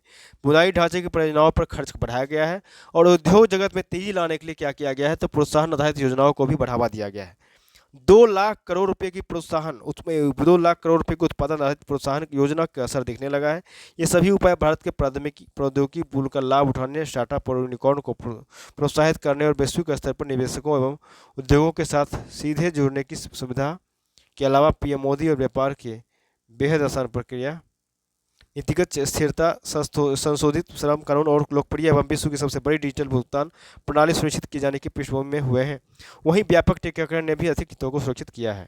बुनियादी ढांचे की परियोजनाओं पर खर्च बढ़ाया गया है और उद्योग जगत में तेजी लाने के लिए क्या किया गया है, तो प्रोत्साहन आधारित योजनाओं को भी बढ़ावा दिया गया है। 2 लाख करोड़ रुपए की प्रोत्साहन, उसमें 2 लाख करोड़ रुपए की उत्पादन आधारित प्रोत्साहन योजना का असर दिखने लगा है। ये सभी उपाय भारत के प्रौद्योगिकी पूल का लाभ उठाने, स्टार्टअप और यूनिकॉर्न को प्रोत्साहित करने और वैश्विक स्तर पर निवेशकों एवं उद्योगों के साथ सीधे जुड़ने की सुविधा के अलावा पीएम मोदी और व्यापार के बेहद आसान प्रक्रिया, नीतिगत स्थिरता, संशोधित श्रम कानून और लोकप्रिय एवं विश्व की सबसे बड़ी डिजिटल भुगतान प्रणाली सुनिश्चित किए जाने की पृष्ठभूमि में हुए हैं। वहीं व्यापक टीकाकरण ने भी अधिक हितों को सुरक्षित किया है।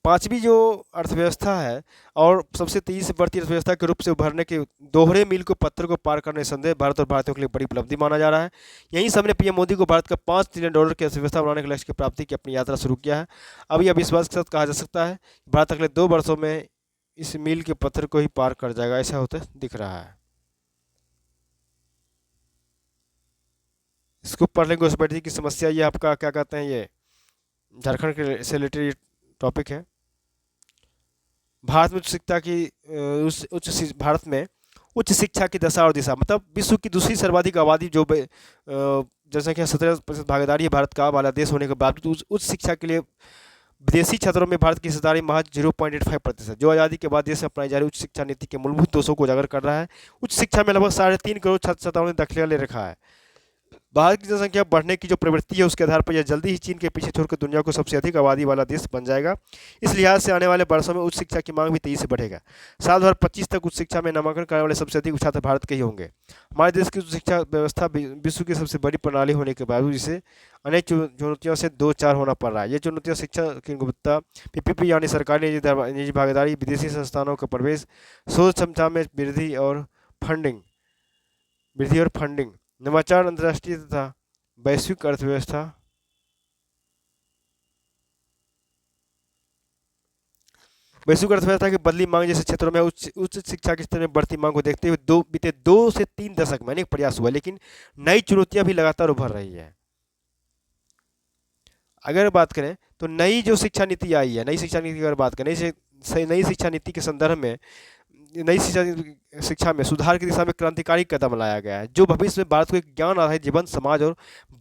पांचवी जो अर्थव्यवस्था है और सबसे तेजी से बढ़ती अर्थव्यवस्था के रूप से उभरने के दोहरे मील को पत्थर को पार करने संदेह भारत और भारतीयों के लिए बड़ी उपलब्धि माना जा रहा है। यहीं सबने पीएम मोदी को भारत का $5 ट्रिलियन की अर्थव्यवस्था बनाने के लक्ष्य की प्राप्ति की अपनी यात्रा शुरू किया है। अब यह विश्वास के साथ कहा जा सकता है भारत अगले 2 वर्षों में इस मील के पत्थर को ही पार कर जाएगा, ऐसा होता दिख रहा है। इसको पढ़ लेंगे उस बैठक की समस्या, ये आपका क्या कहते हैं, ये झारखंड के से रिलेटेड टॉपिक है। भारत में उच्च शिक्षा की भारत में उच्च शिक्षा की दशा और दिशा, मतलब विश्व की दूसरी सर्वाधिक आबादी जो जनसंख्या 17% भागीदारी है भारत का बांग्लादेश होने के बावजूद उच्च शिक्षा के लिए विदेशी छात्रों में भारत की हिस्सेदारी महज 0.85%, जो आज़ादी के बाद देश में अपनाई जा रही उच्च शिक्षा नीति के मूलभूत दोषों को उजागर कर रहा है। उच्च शिक्षा में लगभग 3.5 करोड़ छात्र छात्राओं ने दाखिला ले रखा है। भारत की जनसंख्या बढ़ने की जो प्रवृत्ति है उसके आधार पर यह जल्दी ही चीन के पीछे छोड़कर दुनिया को सबसे अधिक आबादी वाला देश बन जाएगा। इस लिहाज से आने वाले वर्षों में उच्च शिक्षा की मांग भी तेजी से बढ़ेगा। साल 2025 तक उच्च शिक्षा में नामांकन करने वाले सबसे अधिक छात्र भारत के ही होंगे। हमारे देश की उच्च शिक्षा व्यवस्था विश्व की सबसे बड़ी प्रणाली होने के बावजूद इसे अनेक चुनौतियों से दो चार होना पड़ रहा है। ये चुनौतियाँ शिक्षा की गुणवत्ता, पीपीपी यानी सरकारी निजी भागीदारी, विदेशी संस्थानों का प्रवेश, शोध क्षमता में वृद्धि और फंडिंग, नवाचार, अंतर्राष्ट्रीय तथा वैश्विक अर्थव्यवस्था, की बदली मांग जैसे क्षेत्रों में उच्च शिक्षा के स्तर में बढ़ती मांग को देखते हुए बीते 2 से 3 दशक में अनेक प्रयास हुआ, लेकिन नई चुनौतियां भी लगातार उभर रही है। अगर बात करें तो नई जो शिक्षा नीति आई है, नई शिक्षा नीति की अगर बात करें, नई शिक्षा नीति के संदर्भ में नई शिक्षा में सुधार की दिशा में क्रांतिकारी कदम लाया गया है, जो भविष्य में भारत को एक ज्ञान आधारित जीवन समाज और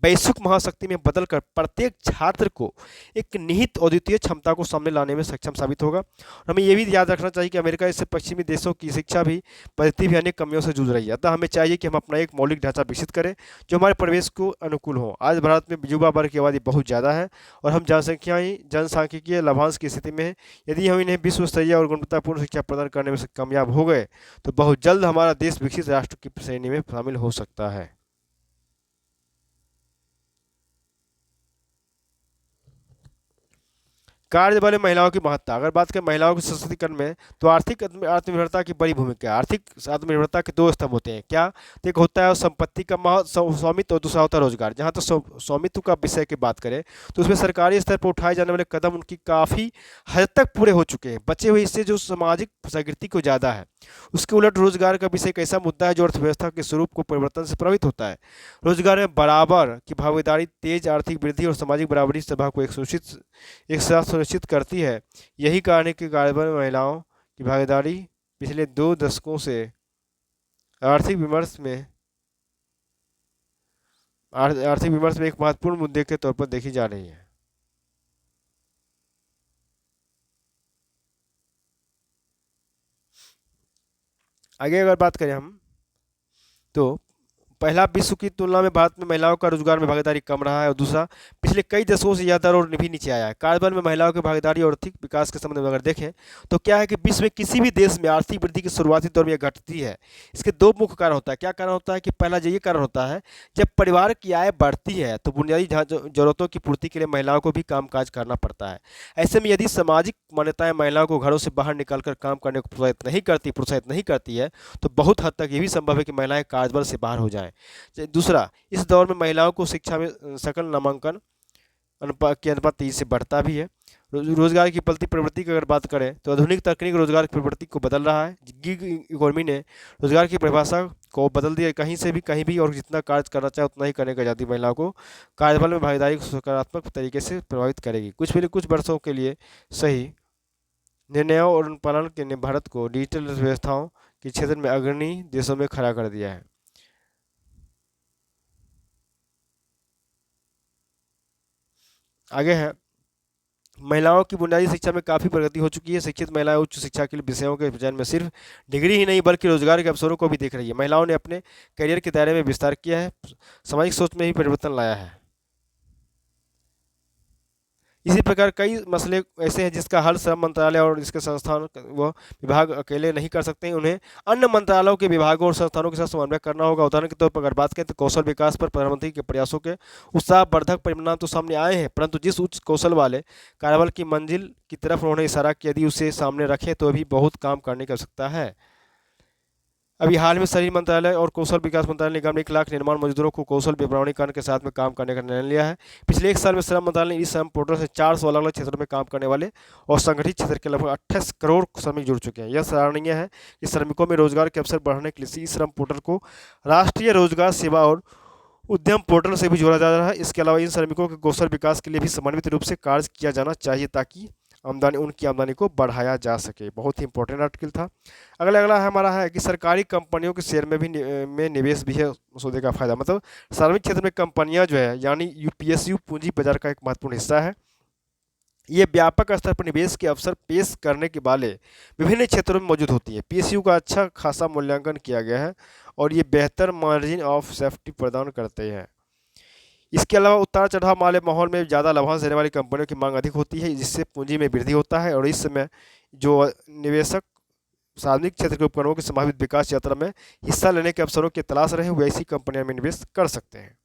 वैश्विक महाशक्ति में बदलकर प्रत्येक छात्र को एक निहित अद्वितीय क्षमता को सामने लाने में सक्षम साबित होगा। और हमें ये भी याद रखना चाहिए कि अमेरिका जैसे पश्चिमी देशों की शिक्षा भी पद्धति भी अनेक कमियों से जूझ रही है। अतः हमें चाहिए कि हम अपना एक मौलिक ढांचा विकसित करें जो हमारे परिवेश को अनुकूल हो। आज भारत में युवा वर्ग की आबादी बहुत ज़्यादा है और हम जनसांख्यिकीय लाभांश की स्थिति में है। यदि हम इन्हें विश्व स्तरीय और गुणवत्तापूर्ण शिक्षा प्रदान करने में कामयाब हो गए तो बहुत जल्द हमारा देश विकसित राष्ट्र की श्रेणी में शामिल हो सकता है। कार्य बल में महिलाओं की महत्ता, अगर बात करें महिलाओं के सशक्तिकरण में तो आर्थिक आत्मनिर्भरता की बड़ी भूमिका है। आर्थिक आत्मनिर्भरता के 2 स्तंभ होते हैं, क्या? तो एक होता है संपत्ति का स्वामित्व और दूसरा होता है रोजगार। जहाँ तो स्वामित्व का विषय की बात करें तो उसमें सरकारी स्तर पर उठाए जाने वाले कदम उनकी काफ़ी हद तक पूरे हो चुके हैं। बचे हुए इससे जो सामाजिक प्रगति को ज़्यादा है। उसके उलट रोजगार का विषय एक ऐसा मुद्दा है जो अर्थव्यवस्था के स्वरूप को परिवर्तन से प्रभावित होता है। रोजगार में बराबर की भागीदारी तेज आर्थिक वृद्धि और सामाजिक बराबरी सभा को एक साथ सुनिश्चित करती है। यही कारण है कि कार्यबल में महिलाओं की भागीदारी पिछले 2 दशकों से आर्थिक विमर्श में एक महत्वपूर्ण मुद्दे के तौर पर देखी जा रही है। आगे अगर बात करें हम तो पहला, विश्व की तुलना में भारत में महिलाओं का रोजगार में भागीदारी कम रहा है और दूसरा, पिछले कई दशकों से यह दर और भी नीचे आया है। कार्यबल में महिलाओं की भागीदारी और आर्थिक विकास के संबंध में अगर देखें तो क्या है कि विश्व में किसी भी देश में आर्थिक वृद्धि के शुरुआती दौर में यह घटती है। इसके 2 मुख्य कारण होता है। क्या कारण होता है कि पहला ये कारण होता है, जब परिवार की आय बढ़ती है तो बुनियादी जरूरतों की पूर्ति के लिए महिलाओं को भी कामकाज करना पड़ता है। ऐसे में यदि सामाजिक मान्यताएं महिलाओं को घरों से बाहर निकालकर काम करने को प्रोत्साहित नहीं करती है तो बहुत हद तक ये भी संभव है कि महिलाएं कार्यबल से बाहर हो जाएं। दूसरा, इस दौर में महिलाओं को शिक्षा में सकल नामांकन अनुपात के अनुपात तेजी से बढ़ता भी है। रोजगार की पलती प्रवृत्ति की अगर बात करें तो आधुनिक तकनीक रोजगार की प्रवृत्ति को बदल रहा है। गिग इकोनॉमी ने रोजगार की परिभाषा को बदल दिया, कहीं से भी कहीं भी और जितना कार्य करना चाहे उतना ही करने की आज़ादी महिलाओं को कार्यबल में भागीदारी को सकारात्मक तरीके से प्रभावित करेगी। कुछ वर्षों के लिए सही निर्णयों और अनुपालन के ने भारत को डिजिटल अर्थव्यवस्थाओं के क्षेत्र में अग्रणी देशों में खड़ा कर दिया है। आगे है, महिलाओं की बुनियादी शिक्षा में काफ़ी प्रगति हो चुकी है। शिक्षित महिलाएं उच्च शिक्षा के लिए विषयों के चयन में सिर्फ डिग्री ही नहीं बल्कि रोजगार के अवसरों को भी देख रही है। महिलाओं ने अपने करियर के दायरे में विस्तार किया है, सामाजिक सोच में भी परिवर्तन लाया है। इसी प्रकार कई मसले ऐसे हैं जिसका हल श्रम मंत्रालय और इसके संस्थान व विभाग अकेले नहीं कर सकते हैं। उन्हें अन्य मंत्रालयों के विभागों और संस्थानों के साथ समन्वय करना होगा। उदाहरण के तौर पर अगर बात करें तो कौशल विकास पर प्रधानमंत्री के प्रयासों के उत्साहवर्धक परिणाम तो सामने आए हैं, परंतु जिस उच्च कौशल वाले कार्यबल की मंजिल की तरफ उन्होंने इशारा किया, यदि उसे सामने रखें तो अभी बहुत काम करने की आवश्यकता है। अभी हाल में शहरी मंत्रालय और कौशल विकास मंत्रालय निगम ने 1 लाख निर्माण मजदूरों को कौशल प्रमाणीकरण के साथ में काम करने का निर्णय लिया है। पिछले 1 साल में श्रम मंत्रालय ने इस श्रम पोर्टल से 400 अलग अलग क्षेत्रों में काम करने वाले और संगठित क्षेत्र के लगभग 28 करोड़ श्रमिक जुड़ चुके हैं। यह सराहनीय है कि श्रमिकों में रोजगार के अवसर बढ़ाने के लिए इस श्रम पोर्टल को राष्ट्रीय रोजगार सेवा और उद्यम पोर्टल से भी जोड़ा जा रहा है। इसके अलावा इन श्रमिकों के कौशल विकास के लिए भी समन्वित रूप से कार्य किया जाना चाहिए ताकि उनकी आमदनी को बढ़ाया जा सके। बहुत ही इंपॉर्टेंट आर्टिकल था। अगला हमारा है कि सरकारी कंपनियों के शेयर में भी में निवेश भी है सौदे का फायदा। मतलब सार्वजनिक क्षेत्र में कंपनियां जो है यानी यूपीएसयू पूंजी बाजार का एक महत्वपूर्ण हिस्सा है। ये व्यापक स्तर पर निवेश के अवसर पेश करने के वाले विभिन्न क्षेत्रों में मौजूद होती है। पीएसयू का अच्छा खासा मूल्यांकन किया गया है और ये बेहतर मार्जिन ऑफ सेफ्टी प्रदान करते हैं। इसके अलावा उतार चढ़ाव वाले माहौल में ज़्यादा लाभांश देने वाली कंपनियों की मांग अधिक होती है, जिससे पूंजी में वृद्धि होता है और इस समय जो निवेशक सार्वजनिक क्षेत्र के उपकरणों की संभावित विकास यात्रा में हिस्सा लेने के अवसरों की तलाश रहे वे ऐसी कंपनियों में निवेश कर सकते हैं।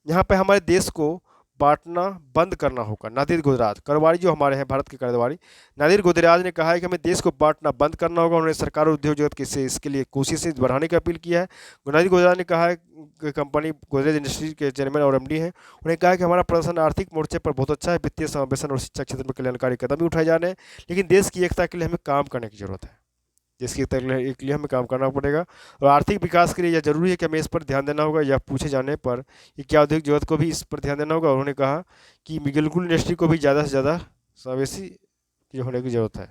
यहाँ पे हमारे देश को बांटना बंद करना होगा। नादिर गुजरात कारोबारी जो हमारे हैं भारत के कारोबारी नादिर गुजरात ने कहा है कि हमें देश को बांटना बंद करना होगा। उन्होंने सरकार और उद्योग जगत की से इसके लिए कोशिशें बढ़ाने की अपील किया है। नादिर गुजरात ने कहा है कि कंपनी गोदरेज इंडस्ट्री के चेयरमैन और एमडी हैं। उन्हें कहा है कि हमारा प्रदर्शन आर्थिक मोर्चे पर बहुत अच्छा है, वित्तीय समावेशन और शिक्षा क्षेत्र में कल्याणकारी कदम भी उठाए जा रहे हैं, लेकिन देश की एकता के लिए हमें काम करने की जरूरत है। जिसकी एकता के लिए हमें काम करना पड़ेगा और आर्थिक विकास के लिए यह जरूरी है कि हमें इस पर ध्यान देना होगा। यह पूछे जाने पर कि क्या औद्योगिक जगत को भी इस पर ध्यान देना होगा, उन्होंने कहा कि बिल्कुल इंडस्ट्री को भी ज़्यादा से ज़्यादा समावेशी होने की जरूरत है।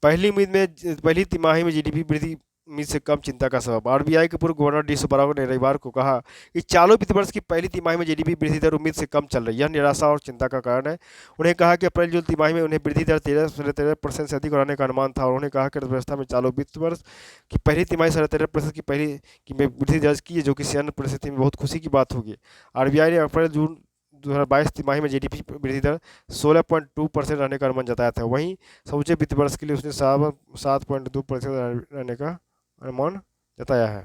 पहली तिमाही में जीडीपी वृद्धि उम्मीद से कम चिंता का सबब। आरबीआई के पूर्व गवर्नर डी सुब्बाराव ने रविवार को कहा कि चालू वित्त वर्ष की पहली तिमाही में जीडीपी वृद्धि दर उम्मीद से कम चल रही है। यह निराशा और चिंता का कारण है। उन्हें कहा कि अप्रैल जून तिमाही में उन्हें वृद्धि दर 13% से अधिक रहने का अनुमान था और उन्होंने कहा कि अर्थव्यवस्था में चालू वित्त वर्ष की पहली तिमाही 13.5% की पहली की में वृद्धि दर्ज की है, जो किसी अन्य परिस्थिति में बहुत खुशी की बात होगी। आरबीआई ने अप्रैल जून 2022 तिमाही में जीडीपी वृद्धि दर 16.2% रहने का अनुमान जताया था। वहीं समूचे वित्त वर्ष के लिए उसने 7.2% रहने का अनुमान जताया है।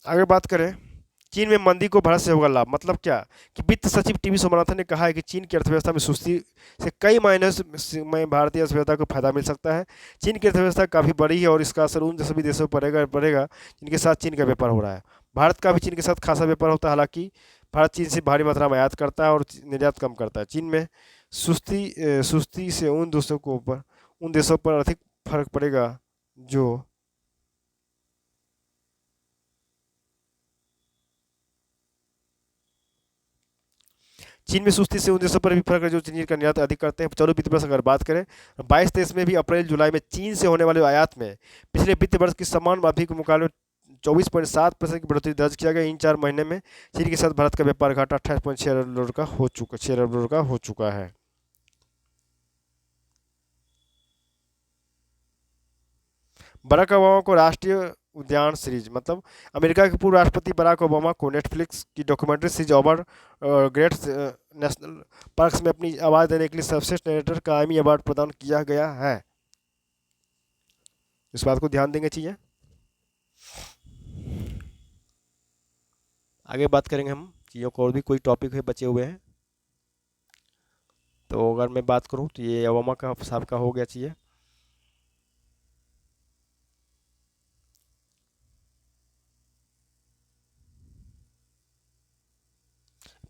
आगे बात करें, चीन में मंदी को भारत से होगा लाभ। मतलब क्या कि वित्त सचिव टीवी सोमनाथन ने कहा है कि चीन की अर्थव्यवस्था में सुस्ती से कई महीनों में भारतीय अर्थव्यवस्था को फायदा मिल सकता है। चीन की अर्थव्यवस्था काफ़ी बड़ी है और इसका असर उन सभी देशों पर पड़ेगा जिनके साथ चीन का व्यापार हो रहा है। भारत का भी चीन के साथ खासा व्यापार होता है। हालांकि भारत चीन से भारी मात्रा में आयात करता है और निर्यात कम करता है। चीन में सुस्ती से उन देशों पर अधिक फर्क पड़ेगा जो चीन में सुस्ती से उन देशों पर भी फर्क है जो चीन का निर्यात अधिक करते हैं। चालू वित्त वर्ष अगर बात करें 22-23 में भी अप्रैल जुलाई में चीन से होने वाले आयात में पिछले वित्त वर्ष की समान अवधि के मुकाबले 24.7% की बढ़ोतरी दर्ज किया गया। इन 4 महीने में चीन के साथ भारत का व्यापार घाटा 28.6 अरब डॉलर का हो चुका है। बराक ओबामा को राष्ट्रीय उद्यान सीरीज। मतलब अमेरिका के पूर्व राष्ट्रपति बराक ओबामा को नेटफ्लिक्स की documentary series over great national parks में अपनी आवाज़ देने के लिए सर्वश्रेष्ठ नरेटर का एमी अवार्ड प्रदान किया गया है। इस बात को ध्यान देंगे चाहिए। आगे बात करेंगे हम चीज़ों को, और भी कोई टॉपिक है बचे हुए हैं तो अगर मैं बात करूं तो ये ओबामा का साहब का हो गया चाहिए।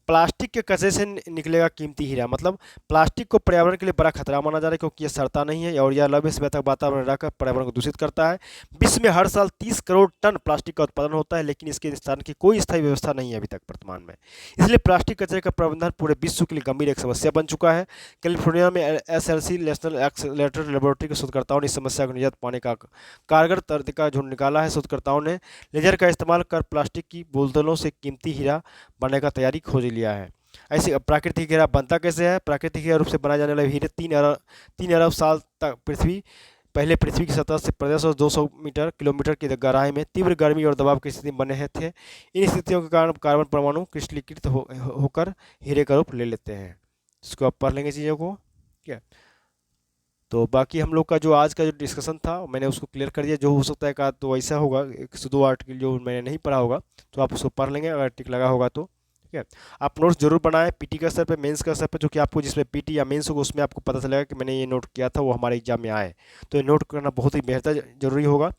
प्लास्टिक के कचरे से निकलेगा कीमती हीरा। मतलब प्लास्टिक को पर्यावरण के लिए बड़ा खतरा माना जा रहा है, क्योंकि ये सड़ता नहीं है और यह लंबे समय तक वातावरण में रहकर पर्यावरण को दूषित करता है। विश्व में हर साल 30 करोड़ टन प्लास्टिक का उत्पादन होता है, लेकिन इसके निस्तारण की कोई स्थायी व्यवस्था नहीं है अभी तक वर्तमान में। इसलिए प्लास्टिक कचरे का प्रबंधन पूरे विश्व के लिए गंभीर एक समस्या बन चुका है। कैलिफोर्निया में SLC नेशनल एक्सेलरेटर लेबोरेटरी के शोधकर्ताओं ने इस समस्या को निजात पाने का कारगर तरीका ढूंढ निकाला है। शोधकर्ताओं ने लेजर का इस्तेमाल कर प्लास्टिक की बोतलों से कीमती हीरा बनने का तैयारी खोज लिया है। ऐसे अब प्राकृतिक हीरा बनता कैसे है? प्राकृतिक हीरा रूप से बनाए जाने वाले हीरे 3 अरब साल तक पहले पृथ्वी की सतह से 1500-200 मीटर किलोमीटर की गहराई में तीव्र गर्मी और दबाव की स्थिति में बने थे। इन स्थितियों के कारण कार्बन परमाणु क्रिस्टलीकृत होकर हीरे का रूप ले लेते हैं। इसको आप पढ़ लेंगे चीज़ों को, ठीक है। तो बाकी हम लोग का जो आज का जो डिस्कशन था मैंने उसको क्लियर कर दिया। जो हो सकता है का तो ऐसा होगा 1 से 2 आर्टिकल जो मैंने नहीं पढ़ा होगा तो आप उसको पढ़ लेंगे अगर टिक लगा होगा तो, ठीक है। आप नोट्स जरूर बनाएं पीटी का स्तर पे, मेंस का स्तर पे, जो कि आपको जिसमें पीटी या मेंस होगा उसमें आपको पता चलेगा कि मैंने ये नोट किया था वो हमारे एग्जाम में आए। तो ये नोट करना बहुत ही बेहतर जरूरी होगा।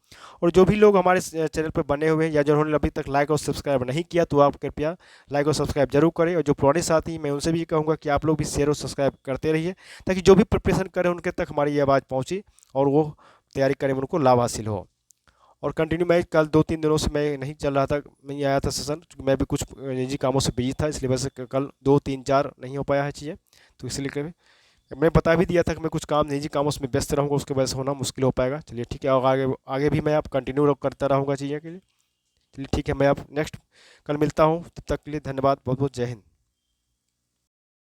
और जो भी लोग हमारे चैनल पर बने हुए हैं या जिन्होंने अभी तक लाइक और सब्सक्राइब नहीं किया तो आप कृपया लाइक और सब्सक्राइब जरूर करें। और जो पुराने साथी मैं उनसे भी कहूँगा कि आप लोग भी शेयर और सब्सक्राइब करते रहिए, ताकि जो भी प्रिपरेशन करें उनके तक हमारी ये आवाज़ पहुँचे और वो तैयारी करने में उनको लाभ हासिल हो। और कंटिन्यू मैं कल 2-3 दिनों से मैं नहीं चल रहा था, नहीं आया था सेशन, क्योंकि मैं भी कुछ निजी कामों से बिजी था, इसलिए वजह से कल 2-3-4 नहीं हो पाया है चीज़ें। तो इसलिए कभी मैं बता भी दिया था कि मैं कुछ निजी कामों से व्यस्त रहूँगा, उसकी वजह से होना मुश्किल हो पाएगा। चलिए ठीक है, और आगे आगे भी मैं आप कंटिन्यू करता रहूँगा चीज़ें के लिए। चलिए ठीक है, मैं आप नेक्स्ट कल मिलता हूँ, तब तक के लिए धन्यवाद, बहुत बहुत जय हिंद।